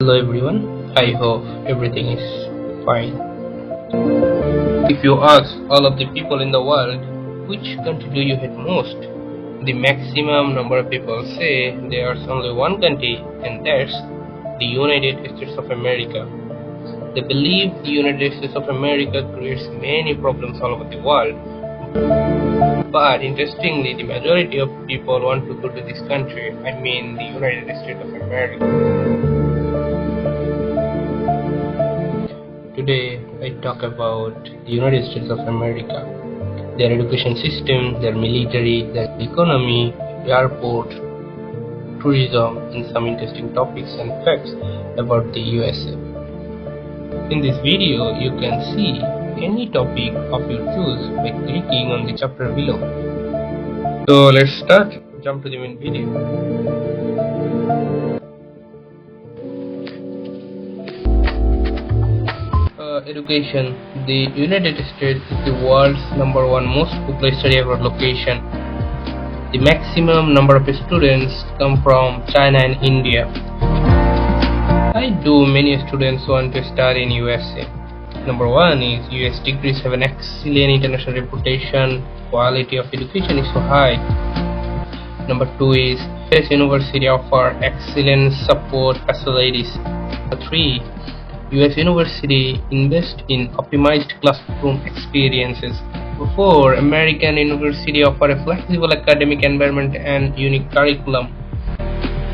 Hello everyone, I hope everything is fine. If you ask all of the people in the world, which country do you hate most? The maximum number of people say there's only one country, and that's the United States of America. They believe the United States of America creates many problems all over the world. But interestingly, the majority of people want to go to this country, I mean the United States of America. Today I talk about the United States of America, their education system, their military, their economy, airport, tourism, and some interesting topics and facts about the USA. In this video, you can see any topic of your choice by clicking on the chapter below. So let's start. Jump to the main video. Education. The United States is the world's #1 most popular study abroad location. The maximum number of students come from China and India. Why do many students want to study in USA? Number 1 is US degrees have an excellent international reputation. Quality of education is so high. Number 2 is US university offer excellent support facilities. Number 3, US University invest in optimized classroom experiences. 4, American University offer a flexible academic environment and unique curriculum.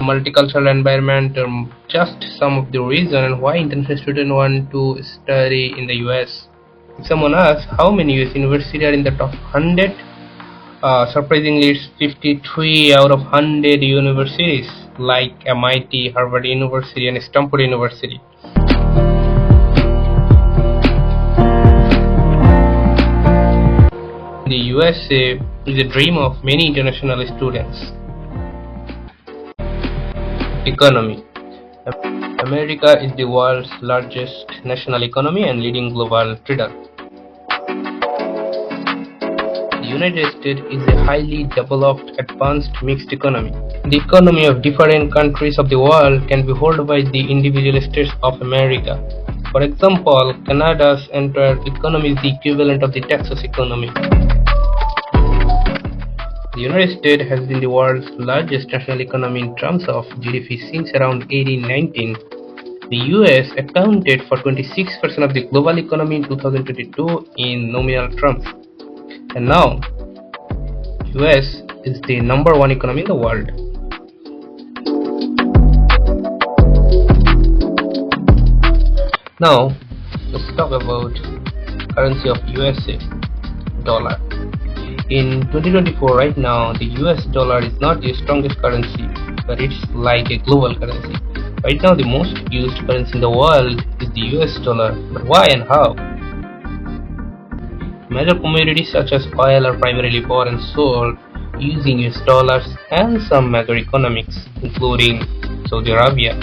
Multicultural environment are just some of the reasons why international students want to study in the US. If someone asks how many US universities are in the top 100, surprisingly it's 53 out of 100 universities like MIT, Harvard University, and Stanford University. The USA is a dream of many international students. Economy. America is the world's largest national economy and leading global trader. The United States is a highly developed, advanced, mixed economy. The economy of different countries of the world can be held by the individual states of America. For example, Canada's entire economy is the equivalent of the Texas economy. The United States has been the world's largest national economy in terms of GDP since around 1819. The US accounted for 26% of the global economy in 2022 in nominal terms. And now, US is the #1 economy in the world. Now, let's talk about currency of USA, dollar. In 2024 right now, the US dollar is not the strongest currency, but it's like a global currency. Right now the most used currency in the world is the US dollar, but why and how? Major commodities such as oil are primarily bought and sold using US dollars, and some major economies, including Saudi Arabia,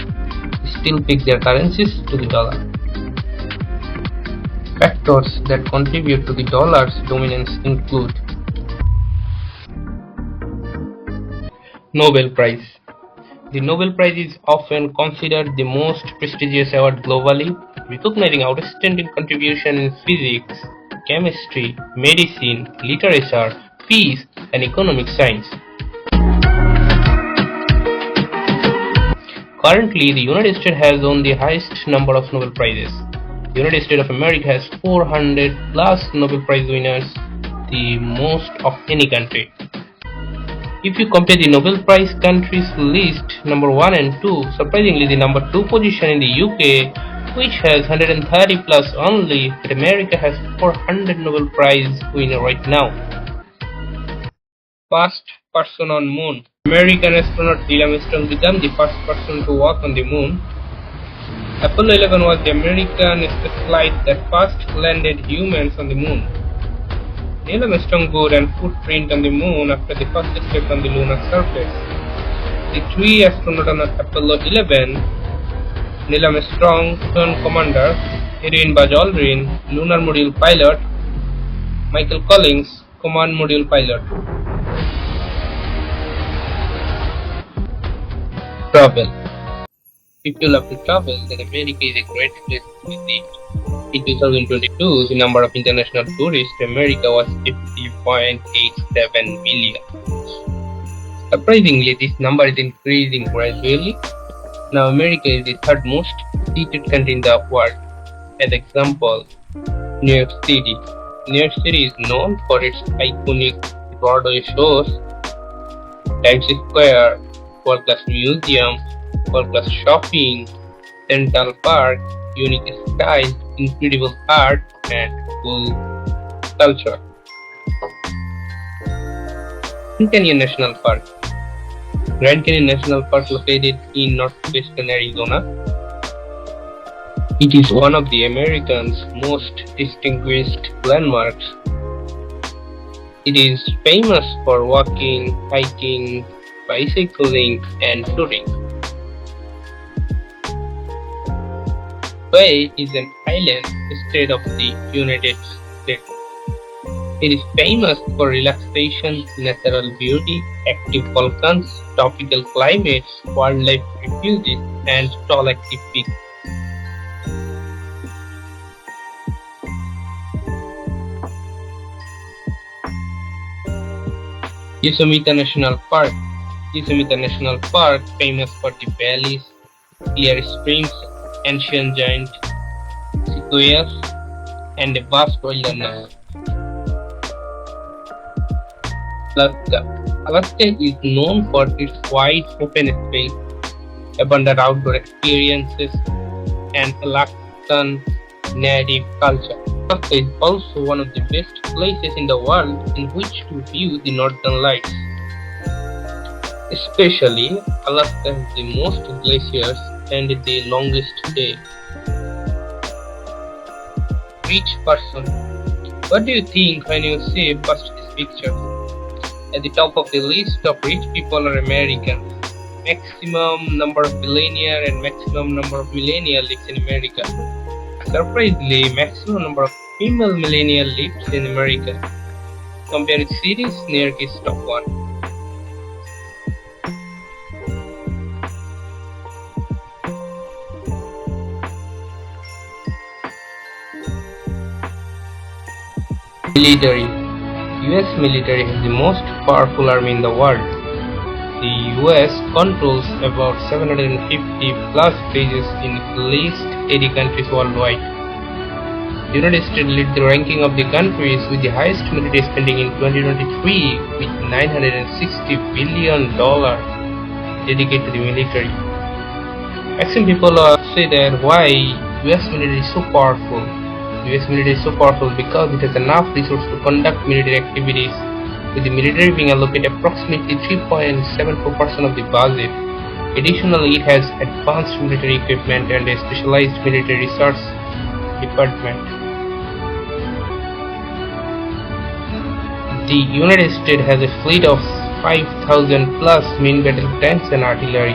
still pick their currencies to the dollar. Factors that contribute to the dollar's dominance include Nobel Prize. The Nobel Prize is often considered the most prestigious award globally, recognizing outstanding contribution in physics, chemistry, medicine, literature, peace, and economic science. Currently, the United States has won the highest number of Nobel Prizes. The United States of America has 400 plus Nobel Prize winners, the most of any country. If you compare the Nobel Prize countries list number 1 and 2, surprisingly the number 2 position in the UK, which has 130 plus only, but America has 400 Nobel Prize winner right now. First person on moon. American astronaut Neil Armstrong became the first person to walk on the moon. Apollo 11 was the American space flight that first landed humans on the moon. Neil Armstrong got a footprint on the moon after the first step on the lunar surface. The 3 astronauts on Apollo 11, Neil Armstrong, Mission Commander, Edwin Buzz Aldrin, Lunar Module Pilot, Michael Collins, Command Module Pilot. Travel. If you love to travel, then America is a great place to visit. In 2022, the number of international tourists to America was 50.87 million. Surprisingly, this number is increasing gradually. Now America is the third most visited country in the world. As example, New York City. New York City is known for its iconic Broadway shows, Times Square, world-class museum, world-class shopping, Central Park, unique style, incredible art, and cool culture. Grand Canyon National Park. Grand Canyon National Park, located in northwestern Arizona. It is one of the America's most distinguished landmarks. It is famous for walking, hiking, bicycling, and touring. Hawaii is an island state of the United States. It is famous for relaxation, natural beauty, active volcanoes, tropical climates, wildlife refuges, and tall active peaks. Yosemite National Park. Yosemite National Park, famous for the valleys, clear streams, ancient giant sequoias, and a vast wilderness. Alaska. Alaska is known for its wide open space, abundant outdoor experiences, and Alaskan native culture. Alaska is also one of the best places in the world in which to view the northern lights. Especially, Alaska has the most glaciers and the longest day. Rich person. What do you think when you see first this picture? At the top of the list of rich people are Americans. Maximum number of billionaires and maximum number of millennials lives in America. Surprisingly, maximum number of female millennials lives in America. Compared with cities, New York is top one. Military. US military has the most powerful army in the world. The US controls about 750 plus bases in at least 80 countries worldwide. The United States leads the ranking of the countries with the highest military spending in 2023 with $960 billion dedicated to the military. Some people say that why US military is so powerful. The US military is so powerful because it has enough resources to conduct military activities, with the military being allocated approximately 3.74% of the budget. Additionally, it has advanced military equipment and a specialized military research department. The United States has a fleet of 5,000 plus main battle tanks and artillery.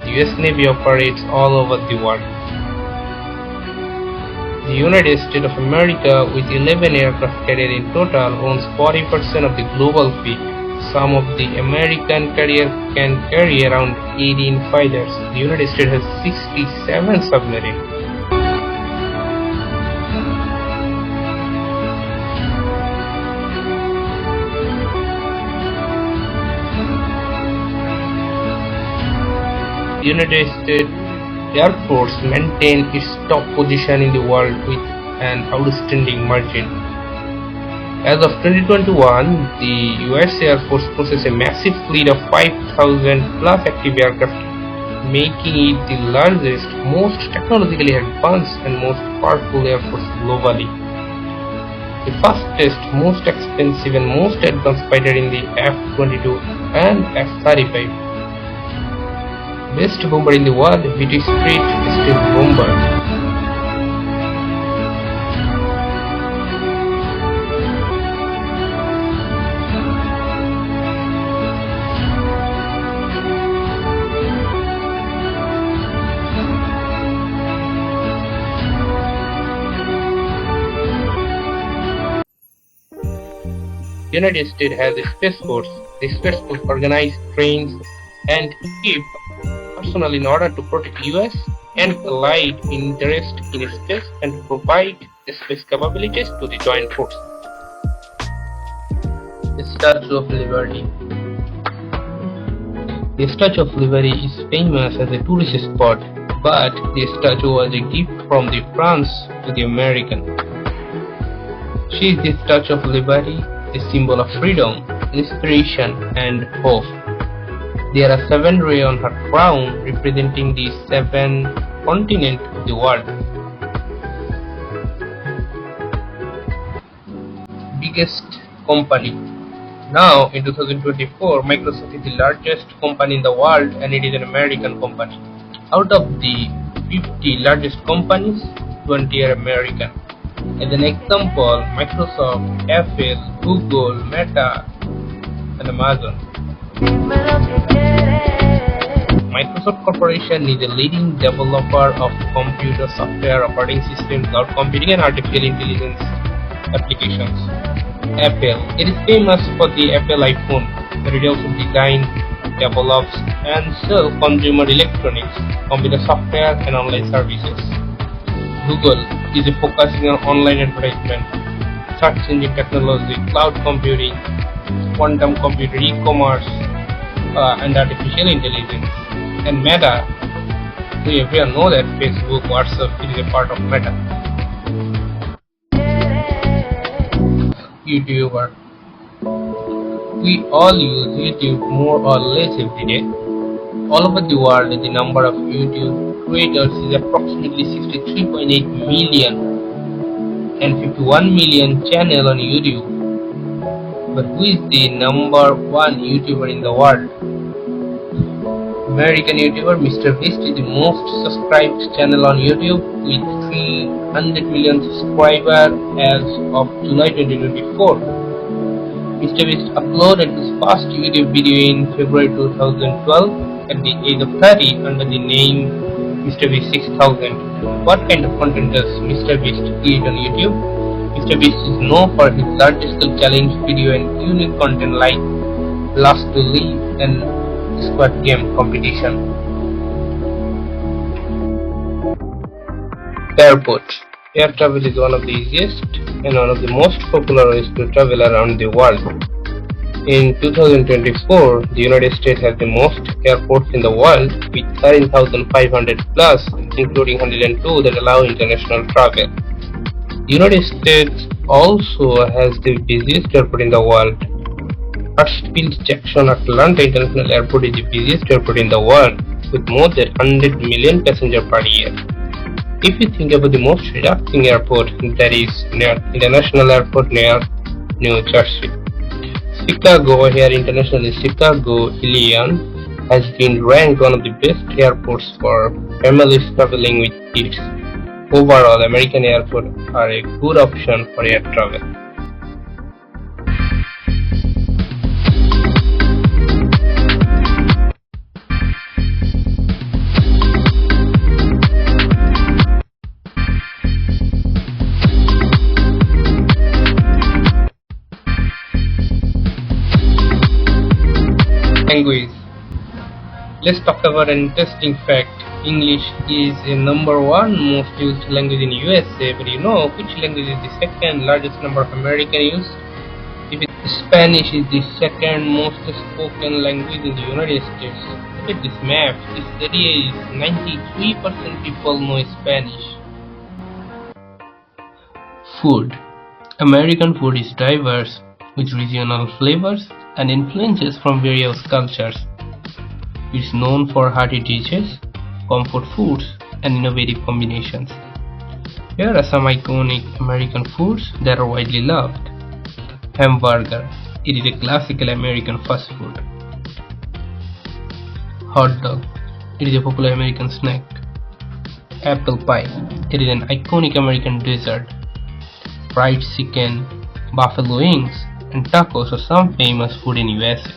The US Navy operates all over the world. The United States of America, with 11 aircraft carriers in total, owns 40% of the global fleet. Some of the American carriers can carry around 18 fighters. The United States has 67 submarines. The United States Air Force maintains its top position in the world with an outstanding margin. As of 2021, the US Air Force possesses a massive fleet of 5,000 plus active aircraft, making it the largest, most technologically advanced and most powerful air force globally. The fastest, most expensive and most advanced fighter in the F-22 and F-35. Best bomber in the world, British Street Steel Bomber. United States has a Space Force. The Space Force organizes, trains, and equip personnel in order to protect US and allied interest in space and provide space capabilities to the joint force. The Statue of Liberty. The Statue of Liberty is famous as a tourist spot, but the statue was a gift from the France to the American. She is the Statue of Liberty, a symbol of freedom, inspiration, and hope. There are 7 rays on her crown representing the 7 continents of the world. Biggest company. Now, in 2024, Microsoft is the largest company in the world and it is an American company. Out of the 50 largest companies, 20 are American. As an example, Microsoft, Apple, Google, Meta, and Amazon. Microsoft Corporation is a leading developer of computer software, operating systems, cloud computing, and artificial intelligence applications. Apple. It is famous for the Apple iPhone, but it also designs, develops, and sells consumer electronics, computer software, and online services. Google is focusing on online advertisement, search engine technology, cloud computing, quantum computer, e-commerce, and artificial intelligence. And Meta, we everyone know that Facebook, WhatsApp is a part of Meta. YouTuber. We all use YouTube more or less every day. All over the world, the number of YouTube creators is approximately 63.8 million and 51 million channels on YouTube. But who is the number 1 YouTuber in the world? American YouTuber Mr. Beast is the most subscribed channel on YouTube with 300 million subscribers as of July 2024. Mr. Beast uploaded his first YouTube video in February 2012 at the age of 30 under the name Mr. Beast 6000. What kind of content does Mr. Beast create on YouTube? Mr. Beast is known for his largest challenge video and unique content like Last to Live and Squad Game competition. Airport. Air travel is one of the easiest and one of the most popular ways to travel around the world. In 2024, the United States has the most airports in the world with 13,500 plus, including 102 that allow international travel. The United States also has the busiest airport in the world. Hartsfield Jackson Atlanta International Airport is the busiest airport in the world with more than 100 million passengers per year. If you think about the most relaxing airport, that is International Airport near New Jersey. Chicago, here internationally Chicago, Illinois, has been ranked one of the best airports for families traveling with kids. Overall, American airports are a good option for air travel. Language. Let's talk about an interesting fact. English is the number 1 most used language in USA, but you know which language is the second largest number of American use? If Spanish is the second most spoken language in the United States. Look at this map. This area is 93% people know Spanish. Food. American food is diverse with regional flavors and influences from various cultures. It is known for hearty dishes, comfort foods, and innovative combinations. Here are some iconic American foods that are widely loved. Hamburger. It is a classical American fast food. Hot dog. It is a popular American snack. Apple pie. It is an iconic American dessert. Fried chicken, buffalo wings, and tacos are some famous food in USA.